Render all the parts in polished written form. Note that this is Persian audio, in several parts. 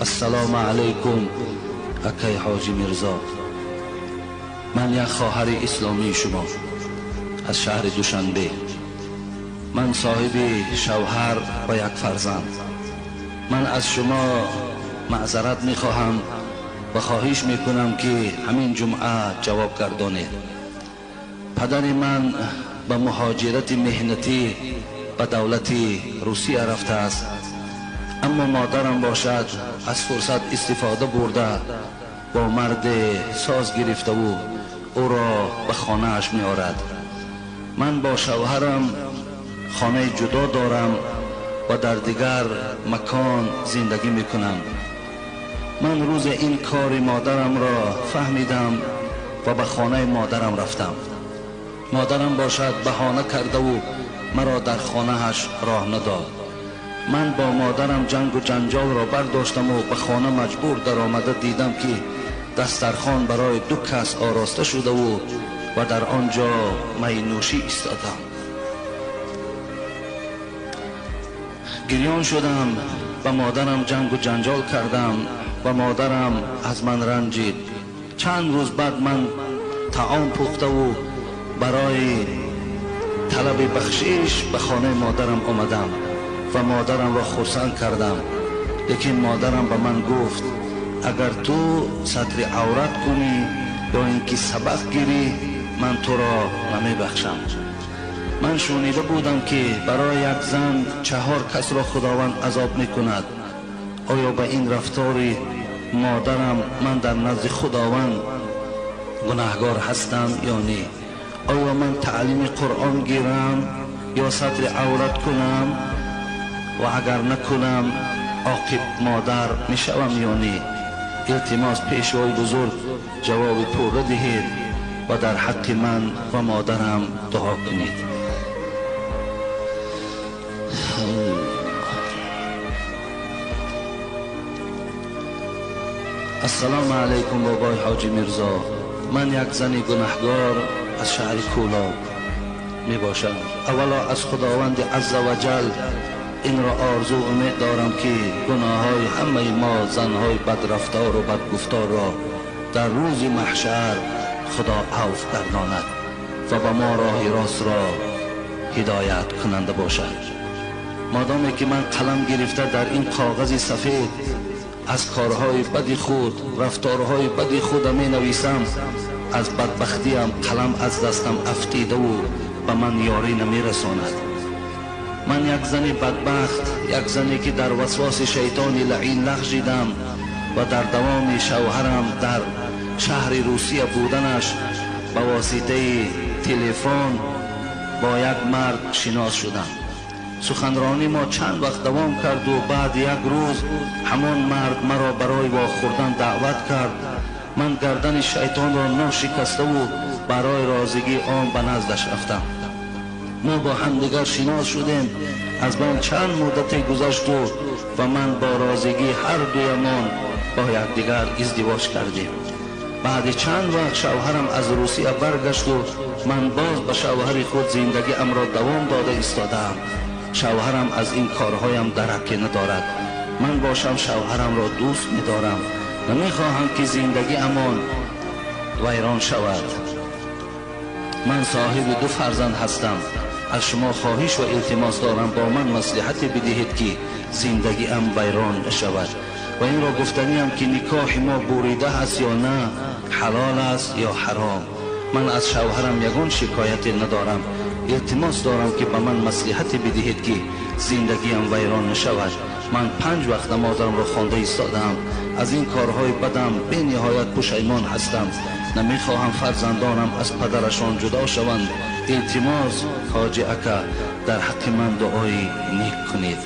السلام علیکم اکای حاجی میرزا. من یک خواهر اسلامی شما از شهر دوشنبه. من صاحب شوهر و یک فرزند. من از شما معذرت میخواهم و خواهش میکنم که همین جمعه جواب گردانید. پدر من به مهاجرت مهنتی به دولت روسیه رفته است، اما مادرم باشد از فرصت استفاده برده با مرد ساز گرفته و او را به خانه اش می آورد. من با شوهرم خانه جدا دارم و در دیگر مکان زندگی می کنم. من روز این کار مادرم را فهمیدم و به خانه مادرم رفتم. مادرم باشد بهانه کرده و مرا در خانه اش راه نداد. من با مادرم جنگ و جنجال را برداشتم و به خانه مجبور در آمده دیدم که دسترخوان برای 2 کس آراسته شده و در آنجا می نوشی ایستادم. گریان شدم، به مادرم جنگ و جنجال کردم و مادرم از من رنجید. چند روز بعد من طعام پخته و برای طلب بخشش به خانه مادرم آمدم و مادرم را خرسند کردم. لیکن مادرم به من گفت اگر تو ستر عورت کنی یا اینکه سبق گیری من تو را نمی بخشم. من شنیده بودم که برای یک زن 4 کس را خداوند عذاب می کند. آیا به این رفتار مادرم من در نزد خداوند گناهگار هستم یا نه؟ آیا من تعلیم قرآن گیرم یا ستر عورت کنم و اگر نکنم عاقب مادر می شوم یا نه؟ التماس پیشوای بزرگ جواب پوره دهید و در حق من و مادرم دعا کنید. السلام علیکم بابای حاجی میرزا. من یک زن گناهگار از شهر کولاب می باشم. اولا از خداوند عز و جل این را آرزو امید دارم که گناه های همه ما زنهای بد رفتار و بد گفتار را در روز محشر خدا عفو گرداند و به ما راه راست را هدایت کننده باشد. مادامی که من قلم گرفته در این کاغذ سفید از کارهای بد خود، رفتارهای بد خود می نویسم، از بدبختیم قلم از دستم افتیده و به من یاری نمی رساند. من یک زن بدبخت، یک زنی که در وسواس شیطان لعین لغزیدم و در دوام شوهرم در شهر روسیه بودنش به واسطه تلفن با یک مرد شناس شدم. سخنرانی ما چند وقت دوام کرد و بعد یک روز همان مرد مرا برای واخوردن دعوت کرد. من گردن شیطان را ناشکسته و برای رازگی آن به نزدش رفتم. ما با همدیگر شناس شدیم. از من چند مدت گذشت و من با رازگی هر دویمان با یکدیگر ازدواج کردیم. بعد چند وقت شوهرم از روسیه برگشت و من باز به شوهر خود زندگی ام را دوام داده ایستادم. شوهرم از این کارهایم درکی ندارد. من باشم شوهرم را دوست می‌دارم. نمی‌خواهم که زندگی امان ویران شود. من صاحب 2 فرزند هستم. از شما خواهش و التماس دارم با من مصلحت بدهید که زندگی ام ویران شود. و این را گفتنیم که نکاح ما بریده است یا نه، حلال است یا حرام. من از شوهرم یگان شکایتی ندارم. التماس دارم که به من مصلحت بدهید که زندگیم ویران نشود. من 5 وقت نمازم را خوانده ایستادم. از این کارهای بدم به نهایت پشیمان هستم. نمیخواهم فرزندانم از پدرشان جدا شوند. التماس حاجی اکا در حق من دعای نیک کنید.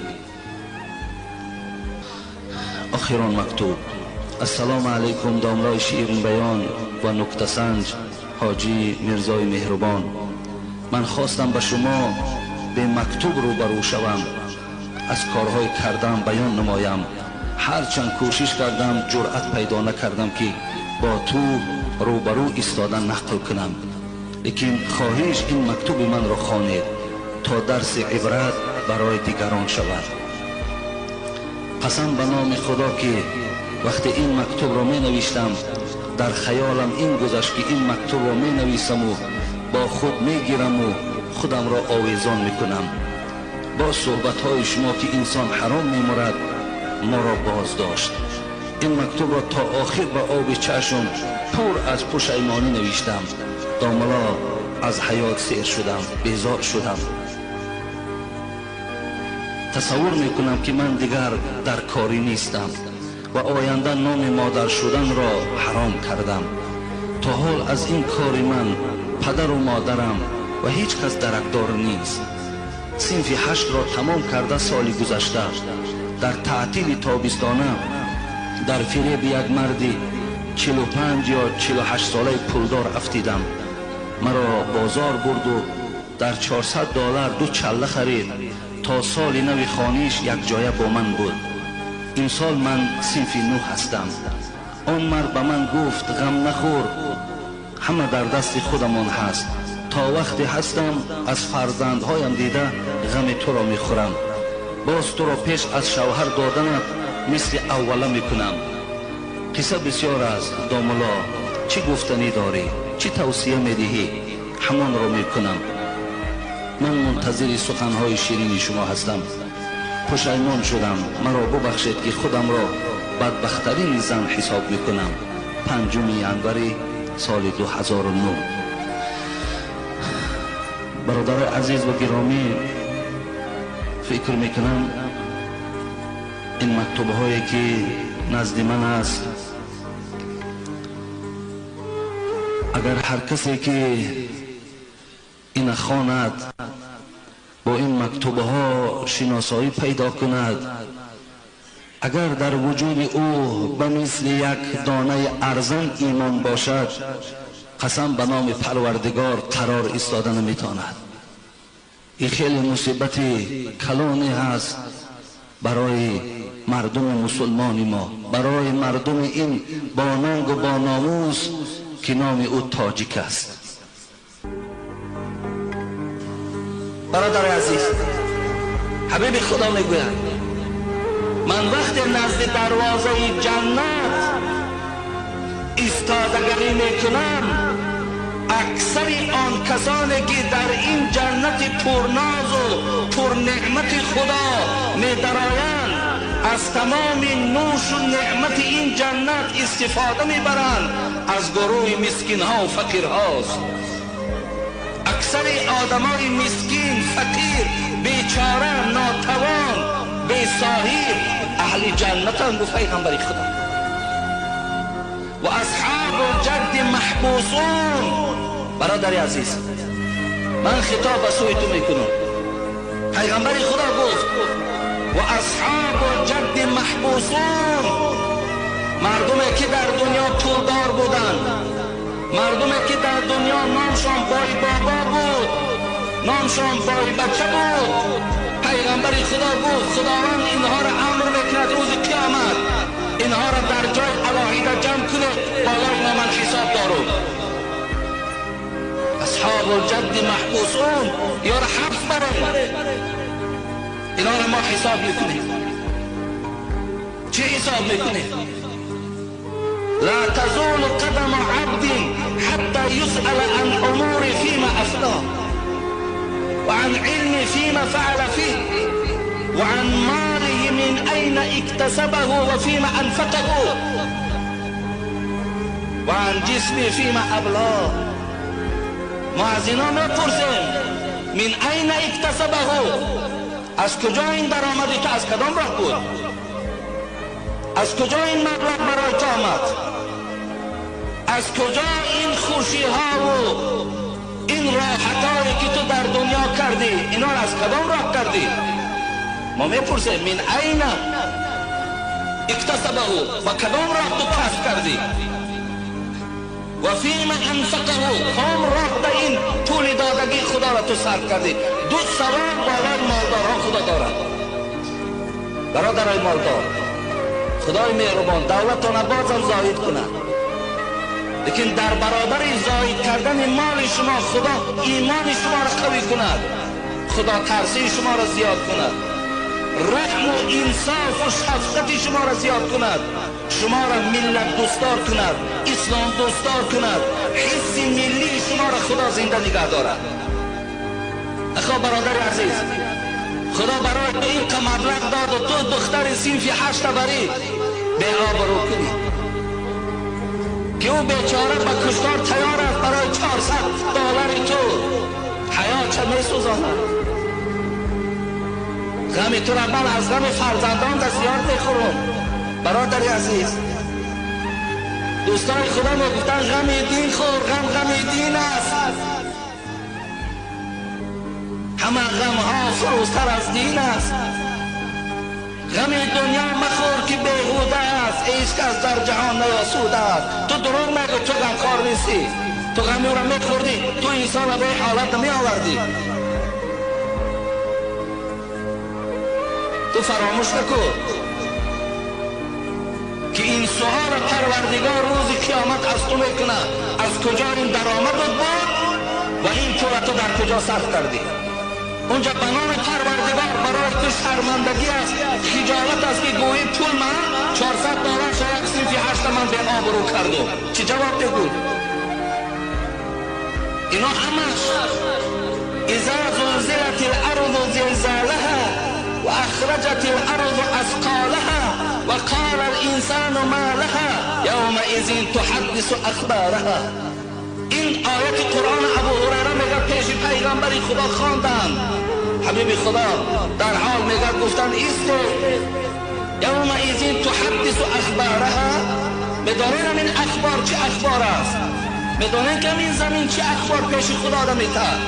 آخران مکتوب. السلام علیکم داملای شیرین بیان و نکته سنج حاجی میرزای مهربان. من خواستم به شما به مکتوب روبرو شوم، از کارهای کردم بیان نمایم. هرچند کوشش کردم جرأت پیدا نکردم که با تو روبرو ایستادن نقل کنم. لیکن خواهش این مکتوب من را خوانید تا درس عبرت برای دیگران شود. قسم به نام خدا که وقتی این مکتوب را می نوشتم در خیالم این گذشت که این مکتوب را می نویسم و با خود می گیرم و خودم را آویزان می کنم. با صحبت های شما که انسان حرام می مرد ما را باز داشت. این مکتوب را تا آخر با آب چشم پر از پشیمانی نوشتم. داملا از حیات سیر شدم، بیزار شدم. تصور میکنم که من دیگر در کاری نیستم و آینده نام مادر شدن را حرام کردم. تا حال از این کار من پدر و مادرم و هیچ کس درکدار نیست. صنف 8 را تمام کرده سالی گذشته در تعطیل تابستانه در فریب یک مردی 45 یا 48 ساله پولدار افتیدم. مرا بازار برد و در $400 2 چله خرید تا سال نو خانیش یک جایه با من بود. این سال من صنف 9 هستم. آن مرد به من گفت غم نخور، همه در دست خودمان هست. تا وقتی هستم از فرزندهایم دیده غم تو را میخورم. باز تو را پیش از شوهر دادنت مثل اوله میکنم. قصه بسیار است داملا، چی گفتنی داری؟ چی توصیه میدهی؟ همان را میکنم. من منتظر سخنهای شیرین شما هستم. پشیمان شدم، مرا ببخشید که خودم را بدبخترین زن حساب میکنم. 5 ینوری سال 2009. برادر عزیز و گرامی، فکر میکنم این مکتوب هایی که نزد من است، اگر هر کسی که این خواند با این مکتوب ها شناسایی پیدا کند، اگر در وجود او به مثل یک دانه ارزن ایمان باشد، قسم به نام پروردگار قرار ایستادن نمیتواند. این خیلی مصیبت کلانی هست برای مردم مسلمان ما، برای مردم این با ننگ و با ناموس که نام او تاجیک است. برادر عزیز، حبیب خدا میگوید من وقتی نزد دروازه جنت ایستادگی میکنم، اکثر آن کسانی که در این جنت پرناز و پرنعمت خدا می‌درآیند از تمام نوش و نعمت این جنت استفاده میبرند، از گروه مسکین ها و فقیر هاست. اکثر آدمای مسکین، فقیر، بیچاره، ناتوان، بی‌صاحب اهل جنتند. گفت پیغمبر خدا و اصحاب جد محبوسون. برادر عزیز، من خطاب به سوی تو میکنم. پیغمبر خدا گفت و اصحاب جد محبوسون، مردمی که در دنیا پولدار بودند، مردمی که در دنیا نامشان بای بابا بود، نامشان بای بچه بود. پیغمبر خدا گفت خداوند اینها را امر میکند روز قیامت اینها را در جای علاهیده جمع کنه، بالای نامن حساب دارو. اصحاب الجد محبوسون، یا را حبس برن، اینا را ما حساب میکنیم. چه حساب میکنیم؟ لا تزول قدم عبد حتى يسأل عن امور فيما افناه وعن علم فيما فعل فيه وعن ماله من اين اكتسبه وفيما انفقه وعن جسمه فيما ابلاه. ما از اینا میپرسیم من اين اكتسبه، از کجا این درآمدی تو از کدام راه بود؟ از کجا این مبلغ برای تو آمد؟ از کجا این خوشی ها و این راحتایی که تو در دنیا کردی اینا از کدام راه کردی؟ ما میپرسیم من این اکتسبه، و کدام راه تو کسب کردی؟ و فیما انفقه، کام راه به این پول دادگی خدا را تو صرف کردی. دو ثواب بالای مالداران خدا دارد. برادرای مالدار، خدای مهربان دولتان بازم زاید کند، لیکن در برابر زاید کردن مال شما خدا ایمان شما را قوی کند، خدا ترسی شما را زیاد کند. رحم و انصاف و شفقت شما را زیاد کند، شما را ملت دوستدار کند، اسلام دوستدار کند، حس ملی شما را خدا زنده نگه دارد. اخوان برادر عزیز، خدا برای تو این مبلغ داد و تو دختر صنف 8 بری به آبرو کنی که او بیچاره به کشتار تیار است برای 400 دلار تو. حیا چه می سوزاند؟ غم تو را من از غم فرزندان دستیار میخورم. برادر عزیز، دوستان خدا ما گفتن غم دین خور، غم دین است. همه غم ها فروزتر از دین است. غم دنیا مخور که بیهوده است، هیچ کس در جهان نیاسوده است. تو دروغ نگو، تو غمخوار نیستی، تو غم او را میخوردی، تو انسان را به حالت نمی آوردی. تو فراموش نکن که این سوال پروردگار روز قیامت از تو میکنه، از کجا این درآمدت بود و این پول تو در کجا صرف کردی. اونجا بنام پروردگار برای تو شرمندگی است، خجالت است که گویی پول من 400 دلار شاید صنف 8 من به آبرو کردم. چه جواب بگو؟ اینا همش اذا زلزلت الارض زلزالها و اخرجت الارض اثقالها و قال الانسان ما لها یومئذ تحدث اخبارها. این آیت قرآن ابو هریره میگه پیش پیغمبر خدا خواندن، حبیب خدا در حال میگه گفتن ایسته یومئذ تحدث اخبارها. بدانین این اخبار چه اخبار است، بدانین که این زمین چه اخبار پیش خدا آدم میتاد.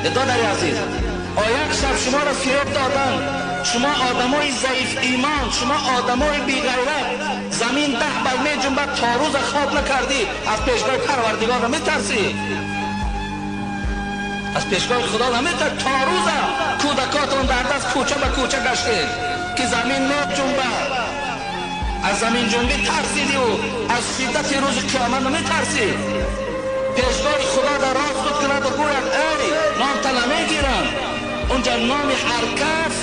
برادر عزیز، آیت شب شما را فریب دادن، شما آدمای ضعیف ایمان، شما آدمای بی‌غیرت، زمین 10 بر می جنبد، تا روز خواب نکردی، از پیشگاه پروردگار نمیترسی، از پیشگاه خدا نمیترسی. تا روز کودکاتون در دست کوچه به کوچه گشتید که زمین می جنبد، از زمین جنبی ترسیدی و از شدت روز قیامت نمیترسی. پیشگاه خدا در راست خود کند و گوید ای نام تا نمیگیرم. اونجا نام هر کس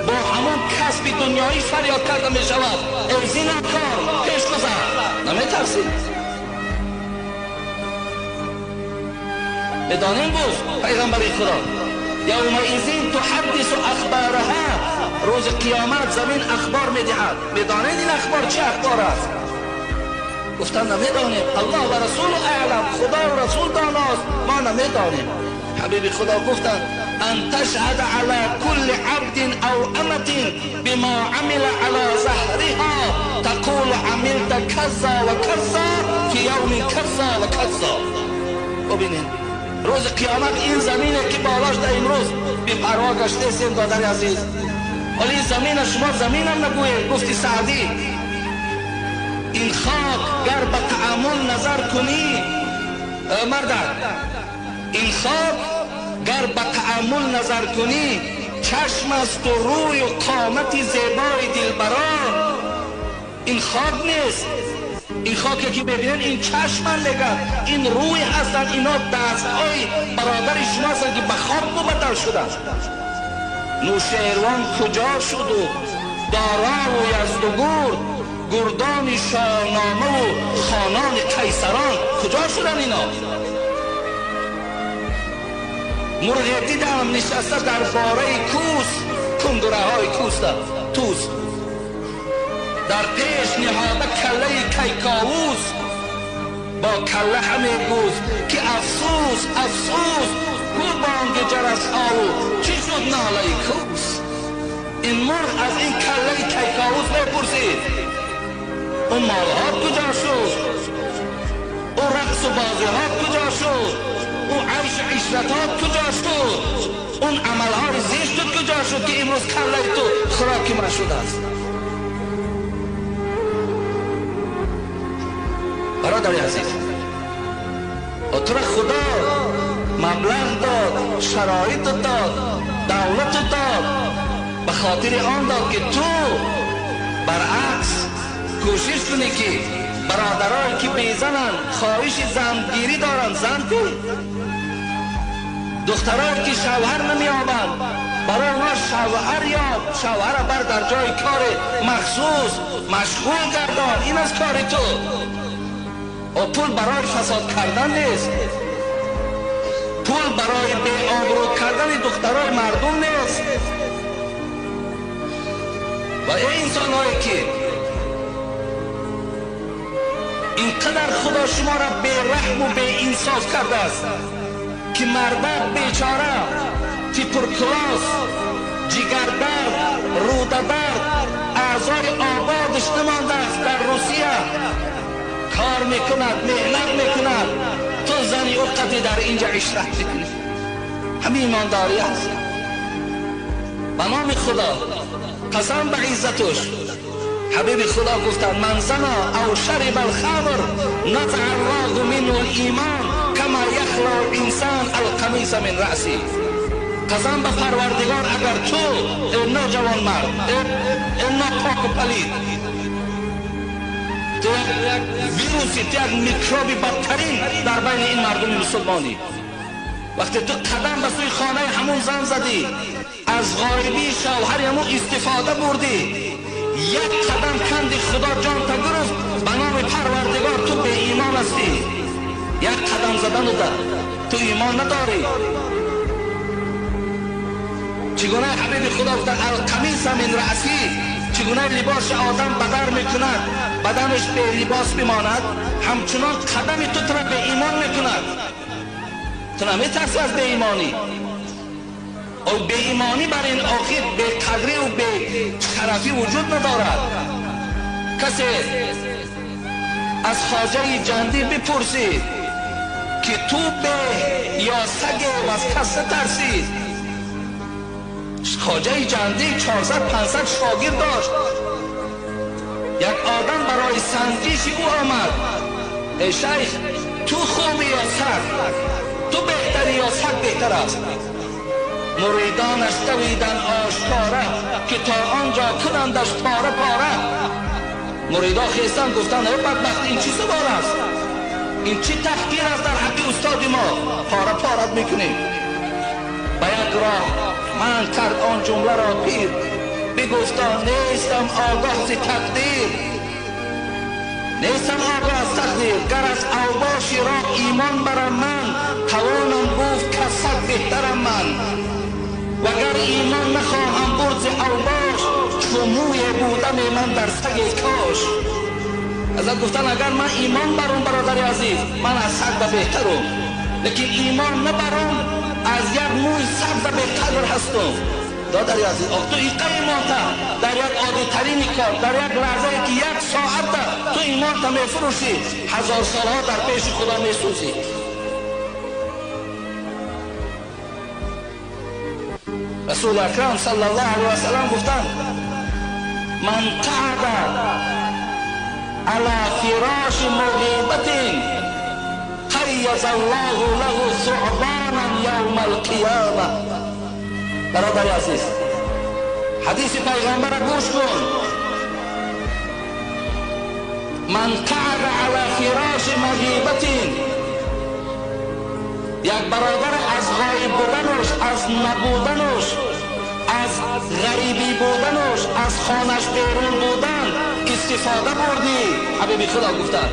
با همون کسب دنیایی فریاد کرده می شود ای زینه‌کار پیش گذر. نمیترسی؟ بدانین بود پیغمبر خدا یومئذ تحدث اخبارها، روز قیامت زمین اخبار میدهد. بدانین این اخبار چه اخبار است؟ گفتن نمیدانیم، الله و رسول اعلم، خدا و رسول داناست، ما نمیدانیم. حبیب خدا گفتن ان تشهد على كل عبد او امة بما عمل على ظهرها تقول عملت كذا و كذا في يوم كذا و كذا. ببینید روز قیامت این زمینه که بالاش در امروز بی پروا گشته سیم. برادر عزیز، ولی این زمین شما زمین هم نگوید. گفتی سعدی این خاک گر به تأمل نظر کنی مردم، این خاک گر به تأمل نظر کنی چشم است و روی و قامت زیبای دلبران. این خاک نیست، این خاکی که ببینن این چشم نگه، این روی هستن، اینا دستهای برادر شما هستن که به خواب بدل شدن. نوشیروان کجا شد و دارا و یزدگرد، گردان شاهنامه و خانان قیصران کجا شدن اینا؟ مرغ دیدم نشسته در باره کوس، کندره های توس در پیش نهاده کله کیکاووس، با کله همه گوز که افسوس افسوس کو بانگ جرس آو چی شد ناله کوس. این مرغ از این کله کیکاووس میپرسید اون مالها کجا شد، اون رقص و بازی ها کجا شد، اون عیش و عشرت ها کجا شد، اون عمل های زشت کجا شد که امروز کله تو خوراک ما شده است. برادر عزیز، تو را خدا مبلغ داد، شرایط داد، دولت داد، به خاطر آن داد که تو برعکس کوشش کنی که برادرایی که بیزنن، خواهش زنگیری دارن، زن کن، دخترایی که شوهر نمیابند، برای اونا شوهر یا شوهر بر در جای کار مخصوص مشغول گردان. این از کار تو. و پول برای فساد کردن نیست، پول برای بی آبرو کردن دخترای مردم نیست. و این انسان هایی که اینقدر خدا شما را بی رحم و بی انصاف کرده است که مردم بیچاره تیپرکلاس، جگردرد، روده درد، اعضای آبادش نمانده است در روسیه، کار میکند، محنت میکند، تو زنی اوقتی در اینجا عشرت میکنی. همین ایمانداری است. به نام خدا قسم به عزتش حبیب خدا گفتند من زنا او شرب الخمر نزع الله منه الایمان کما یخلع الانسان القمیص من رأسی. قسم به پروردگار اگر تو نوجوان مرد، این ناپاک و پلید، تو ویروسی، تو یک میکروبی بدترین در بین این مردم مسلمانی، وقتی تو قدم به سوی خانه همون زن زدی، از غایبی شوهر همون استفاده بردی، یک قدم کندی خدا جان تا گرفت، به نام پروردگار تو به ایمان هستی. یک قدم زدن ده تو ایمان نداری. چگونه حبیب خدا گفتن القمیص من رأسی، چگونه لباس آدم بدر میکند بدنش به لباس بماند، همچنان قدم تو را به ایمان میکند. تو نمیترسی از به ایمانی. او به ایمانی بر این آخر به قدری و به شرفی وجود ندارد. کسی از خواجه جندی بپرسید که تو به یا سگ و از کس ترسید. خواجه جندی 400-500 شاگرد داشت. یک آدم برای سنجش او آمد، ای شیخ تو خوبی یا سگ؟ تو بهتری یا سگ بهتر است؟ مریدانش دویدن آشکاره که تا آنجا کنندش پاره پاره. مریدا خیستن گفتن ای بدبخت این چی سوار است؟ این چی تحقیر است در حق استاد ما؟ پاره پارت میکنیم. به یک راه من کرد آن جمله را پیر، بگفتا نیستم آگاه ز تقدیر، نیستم آگاه از تقدیر. گر از اوباش را ایمان برم من، توانم گفت که صد بهترم من. وگر ایمان نخواهم برد ز اوباش، چو موی بودن من در سگ کاش. ازت گفتن اگر من ایمان برم برادر عزیز، من از سگ بهترم، لیکن ایمان نبرم از یک موی سگ بهتر هستم. دادر عزیز تو ایقه ایمان تا در یک عادی ترین کار، در یک لحظه که یک ساعت تا تو ایمان تا میفروشی، 1000 سالها در پیش خدا میسوزی. رسول اکرم صلی الله علیه و سلم گفتند من قعد على فراش مغیبت قیض الله له ثعبانا یوم القیامه. برادر عزیز حدیث پیغمبر گوش کن. من قعد على فراش مغیبت، یک برادر از غایب بودنش، از نبودنش، از غریبی بودنش، از خانش بیرون بودن استفاده بردی. حبیب خدا گفتن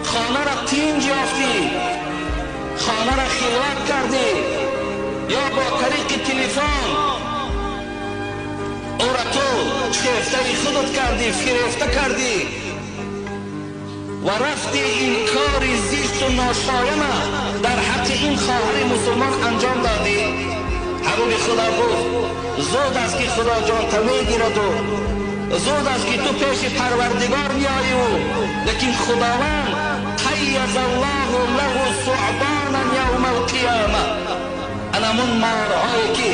خانه را تینج یافتی، خانه را خلوت کردی، یا با طریق تلفن او را تو شیفته خودت کردی، فریفته کردی و رفتی این کار زیست و ناشایمه در حق این خواهر مسلمان انجام دادی. حبیب خدا گفت زود است که خدا جان تا میگیرد و زود است که تو پیش پروردگار میایی و لیکن خداوند قیض الله له ثعبانا یوم القیامه. انمون مارهایی که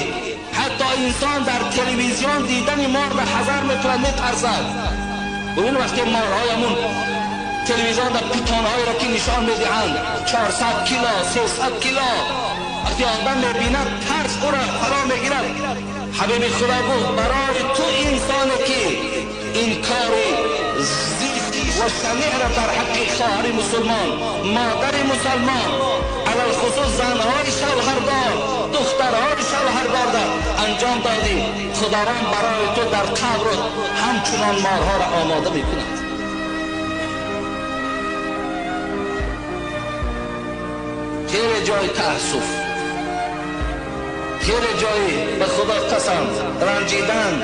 حتی انسان در تلویزیون دیدن مار را حذر میکنه، میترسد. ببین وقتی مارهایمون تلویزیون در پیتانهایی را که نشان میدهند 400 کیلو 300 کیلو، وقتی آدم میبیند ترس او را فرا میگیرد. حبیب خدا گفت برای تو انسانی که این کار زیستی و شنیع را در حق خواهر مسلمان، مادر مسلمان، علال خصوص زنهای شوهردار، دخترهای شوهردار انجام دادی، خداوند برای تو در قبر همچنان مارها را آماده میکند. خیلی جای تأسف، خیلی جای به خدا قسم رنجیدن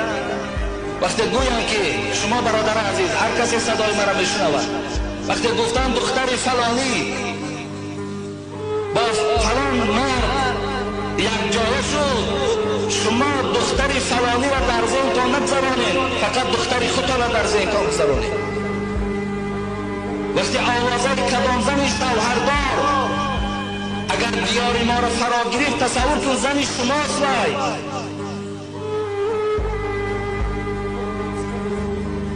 وقتی گویم که شما برادر عزیز، هر کسی صدای مرا بشنود، وقتی گفتن دختر فلانی با فلان مرد یک جایه شد، شما دختر فلانی را در ذهنتان نگذارانید، فقط دختر خودتان را در ذهنتان بگذارانید. وقتی آوازه کدام زن شوهردار اگر دیار ما را فرا گرفت، تصور کن زن شماست وای.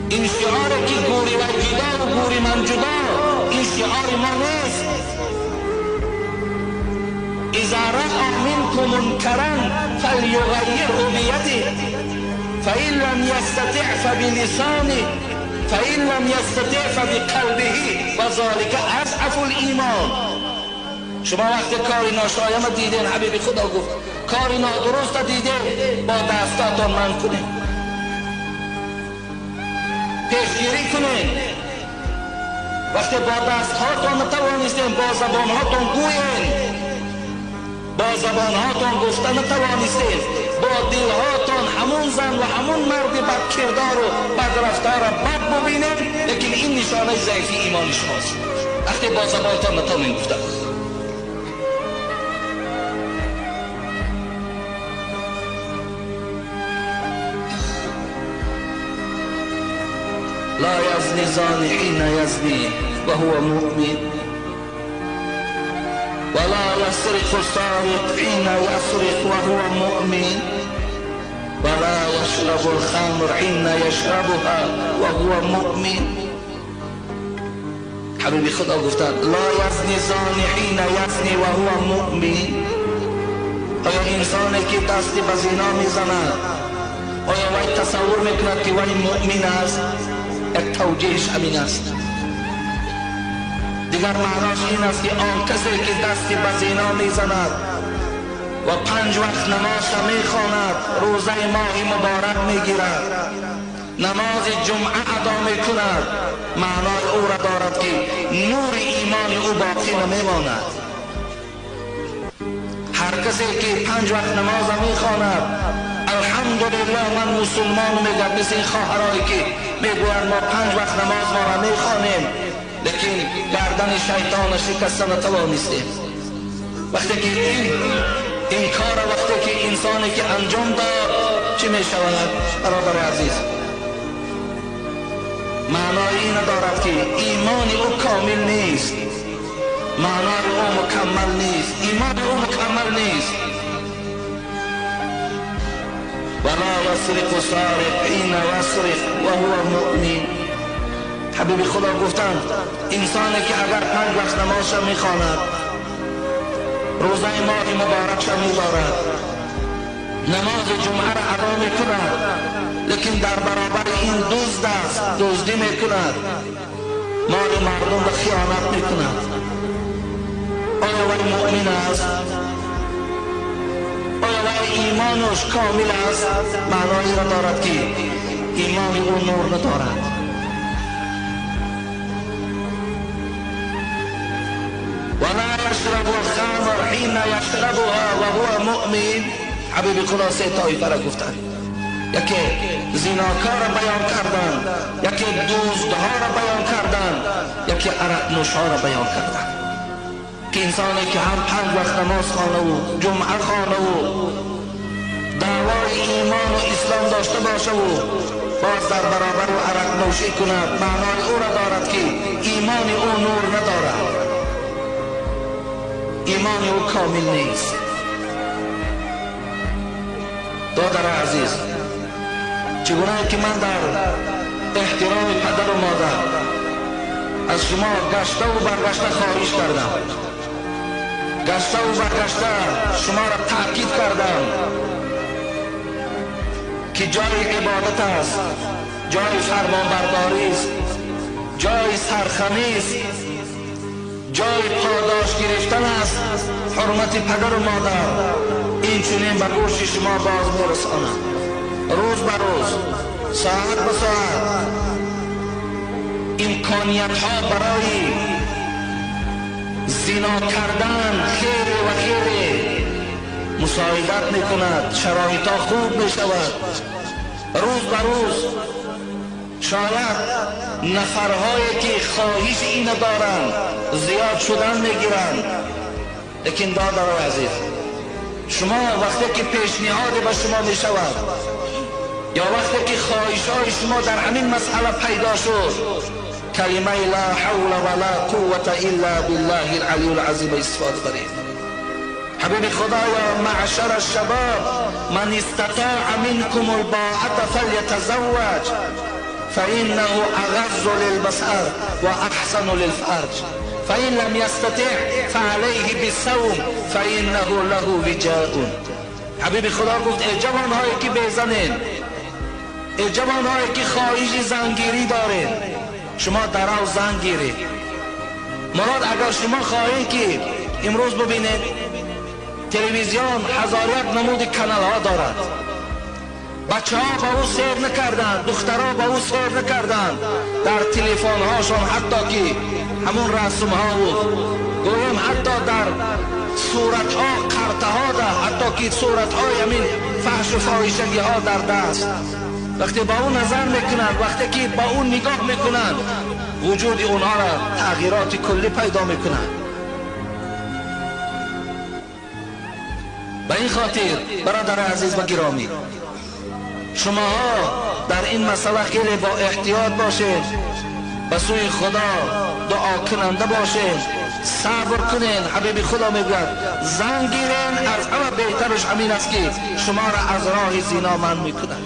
این شعاره که گوری و جدا و گوری من جدا، این شعار ما نیست. اذا رأى منكم منكرا فليغيره بيده فإن لم يستطع فبلسانه فإن لم يستطع فبقلبه وذلك أضعف الإيمان. شما وقتی کاری ناشایان دیدین، حبیب خدا گفت کاری نادرست دیدین، با دستاتان من کنین، پیشگیری کنین. وقتی با دستهاتان نتوانستین، با زبانهاتان گوین، با زبانهاتان گفته نتوانستین، با دلهاتان همون زن و همون مرد بد کردار و بد رفتار بد ببینید، لیکن این نشانه ضعیفی ایمان شماست. وقتی با زبانتان نتوانین گفته. لا يزني زاني حين يزني وهو مؤمن ولا يسرق السارق حين يسرق وهو مؤمن ولا يشرب الخمر حين يشربها وهو مؤمن. حبیبی خدا گفتند لا یزنی زانی حین یزنی و هو مؤمن. آیا انسانی که دستی به زنا میزند، آیا وی تصور میکند که وی مؤمن است؟ یک توجیهش همین است. دیگر معناش این است که آن کسی که دستی به زنا میزند و 5 وقت نماز میخواند، روزه ماه مبارک میگیرد، نماز جمعه ادا میکند، معنای او را دارد که نور ایمان او باقی نمیماند. هر کسی که 5 وقت نماز میخواند، الحمدلله من مسلمان میگه، مثل این خواهرایی که میگویند ما 5 وقت نماز ما را میخوانیم لیکن گردن شیطان شکسته نتوانستیم. وقتی که این کار وقتی که انسانی که انجام داد چی میشود برادر عزیز؟ معنای این دارد که ایمان او کامل نیست، معنای او مکمل نیست، ایمان او مکمل نیست. ولا يسرق السارق حين يسرق وهو مؤمن. حبیب خدا گفتند انسانی که اگر 5 وقت نمازش میخواند، روزه ماه مبارکش میدارد، نماز جمعه را ادا میکند، لیکن در برابر این دزد است، دزدی میکند، مال مردم را خیانت میکند، آیا وی مؤمن است؟ آیا وی ایمانش کامل است؟ معنایی را دارد که ایمان او نور ندارد. ولا يشرب الخمر حين يشربها وهو مؤمن. حبیب خدا 3 طایفه را گفتند، یکی زناکار را بیان کردند، یکی دزدها را بیان کردند، یکی عرق نوشها را بیان کردند. که انسانی که هم 5 وقت نماز خوانه و جمعه خوانه و دعوای ایمان و اسلام داشته باشه و باز در برابر و عرق نوشی کند، معنای او را دارد که ایمان او نور ندارد، ایمان او کامل نیست. دادر عزیز، چگونه که من در احترام پدر و مادر از شما گشته و برگشته خواهش کردم، گشته و برگشته شما را تاکید کردم که جای عبادت است، جای فرمانبرداری است، جای سرخمی است، جای پاداش گرفتن است. حرمت پدر و مادر این اینچنین به گوش شما باز میرسانم. روز به روز، ساعت به ساعت امکانیت ها برای زنا کردن خیر و خیر مساعدت میکند، شرایط ها خوب میشود. روز به روز شاید نفرهایی که خواهش اینو دارند زیاد شدن میگیرند، لیکن دادر عزیز، شما وقتی که پیشنهاد به شما میشود یا وقتی که خواهش های شما در همین مسئله پیدا شد، کلمه لا حول ولا قوة الا بالله العلی العظیم استفاده برید. حبیب خدایا معشر الشباب من استطاع منكم الباءة فليتزوج فإنه أغض للبصر وأحسن للفرج فإن لم يستطع فعليه بالصوم فإنه له وجاء. حبیب خدا گفت ای جوانهایی که بزنین، ای جوانهایی که خواهش زنگیری دارین، شما درو زن گیرید. مراد اگر شما خواهید که امروز ببینید تلویزیون هزاریت نمود کانال ها دارد، بچه ها با او سیر نکردن، دخترها با او سیر نکردن، در تلفن هاشون حتی که همون رسم ها بود، گویم حتی در صورت ها قرطه ها ده، حتی که صورت های همین فحش و فاحشگی ها در دست. وقتی با اون نظر میکنند، وقتی که با اون نگاه میکنند، وجود اونها را تغییرات کلی پیدا میکنند. به این خاطر برادر عزیز و گرامی، شما در این مسئله خیلی با احتیاط باشید، به سوی خدا دعا کننده باشید، صبر کنین. حبیب خدا میگوید زن گیرین، از همه بهترش همین است که شما را از راه زنا منع میکند،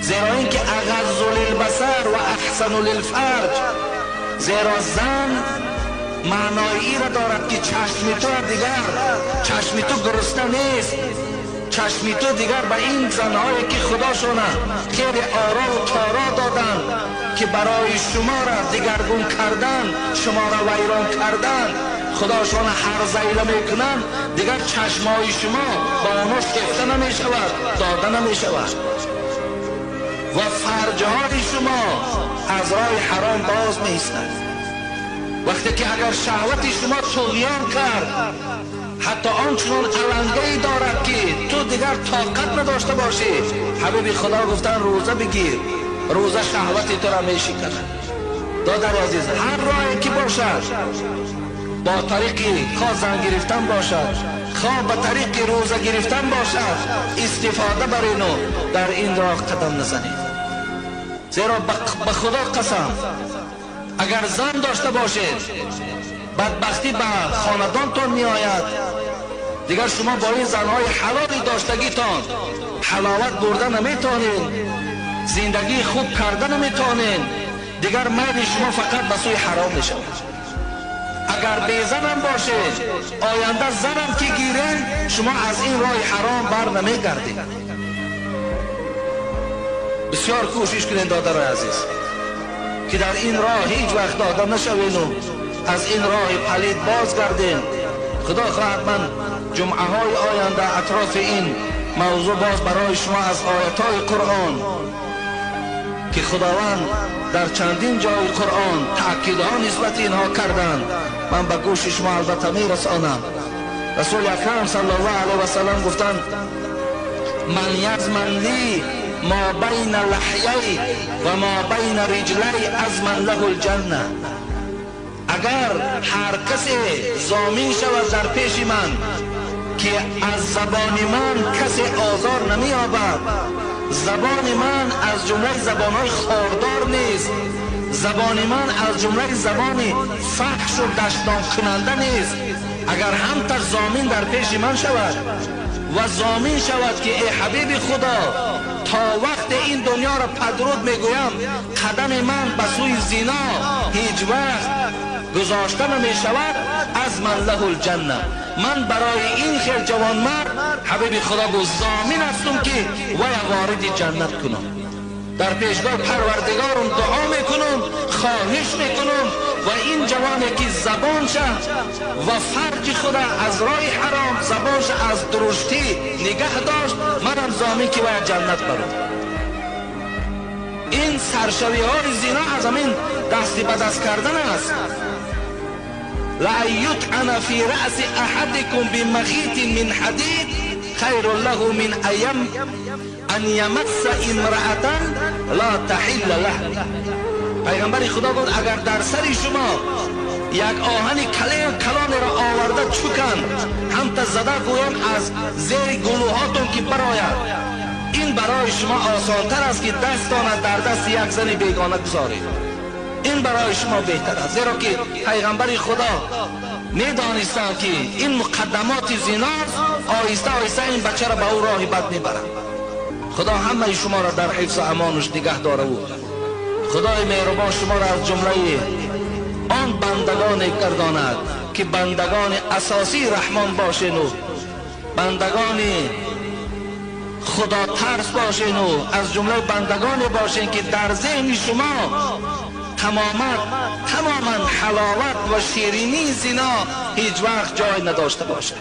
زیرا اینکه اغض للبصر و احسن للفرج، زیرا زن معنای ای را دارد که چشم تو دیگر، چشم تو گرسنه نیست، چشم تو دیگر به این زنهایی که خداشون خیر آرا و تارا دادن که برای شما را دیگرگون کردن، شما را ویران کردن، خداشون هر زیله میکنن، دیگر چشمای شما با آنها شکفته نمی شود، داده نمی شود و فرجهای شما از راه حرام باز می ایستد. وقتی که اگر شهوت شما طغیان کرد، حتی آنچنان علنگه‌ای دارد که تو دیگر طاقت نداشته باشی، حبیب خدا گفتن روزه بگیر، روزه شهوت تو را می شکند. دادر عزیز، هر راهی که باشد، با طریقی خواه زن گرفتن باشد، خواه به طریق روزه گرفتن باشد، استفاده برینو در این راه قدم نزنید. زیرا به خدا قسم اگر زن داشته باشید، بدبختی به خاندانتون می آید، دیگر شما با این زنهای حلالی داشتگیتان حلاوت برده نمیتونین، زندگی خوب کرده نمیتونین، دیگر میل شما فقط به سوی حرام می شود. اگر بیزنم باشید، آینده زنم که گیرین، شما از این راه حرام بر نمی گردید. بسیار کوشش کنین دادر عزیز که در این راه هیچ وقت داده نشوین و از این راه پلید باز گردین. خدا خواهد من جمعه های آینده اطراف این موضوع باز برای شما از آیت های قرآن که خداوند در چندین جای قرآن تأکیدها نسبت اینها کردن، من به گوش شما البته می رسانم. رسول اکرم صلی الله علیه و سلم گفتند من یضمن لی ما بین لحیی و ما بین رجلی ازمن له الجنه. اگر هر کسی ضامن شود در پیش من که از زبان من کسی آزار نمی یابد، زبان من از جمله زبانهای خاردار نیست، زبان من از جمله زبان فحش و دشنام کننده نیست، اگر هم تا ضامن در پیش من شود و ضامن شود که ای حبیب خدا تا وقت این دنیا را پدرود میگویم قدم من به سوی زنا هیچ وقت گذاشته نمی شود، از من له الجنه، من برای این خیر جوان مرد حبیب خدا گفت ضامن هستم که وی وارد جنت کنم. در پیشگاه پروردگارم دعا میکنم، خواهش میکنم و این جوانی که زبانش و فرج خود از راه حرام، زبانش از درشتی نگه داشت، منم ضامن که باید جنت برم. این سرشوی های زنا از همین دستی به دست کردن است. لا یطعن فی رأس احدکم بمخیط من حدید خیر له من ان یمس امرأة لا تحل له. پیغمبر خدا گفت اگر در سر شما یک آهن کلان را آورده چکن، هم تا زده گویم از زیر گلوهاتون که براید، این برای شما آسانتر است که دستان در دست یک زن بیگانه گذارید. این برای شما بهتر است، زیرا که پیغمبر خدا میدانستند که این مقدمات زیناست، آهسته آهسته این بچه را به او راه بد میبرند. خدا همه شما را در حفظ و امانش نگه داره و خدای مهربان شما را از جمله آن بندگان گرداند که بندگان اساسی رحمان باشین و بندگان خدا ترس باشین و از جمله بندگان باشین که در ذهن شما تماما حلاوت و شیرینی زنا هیچ وقت جای نداشته باشه.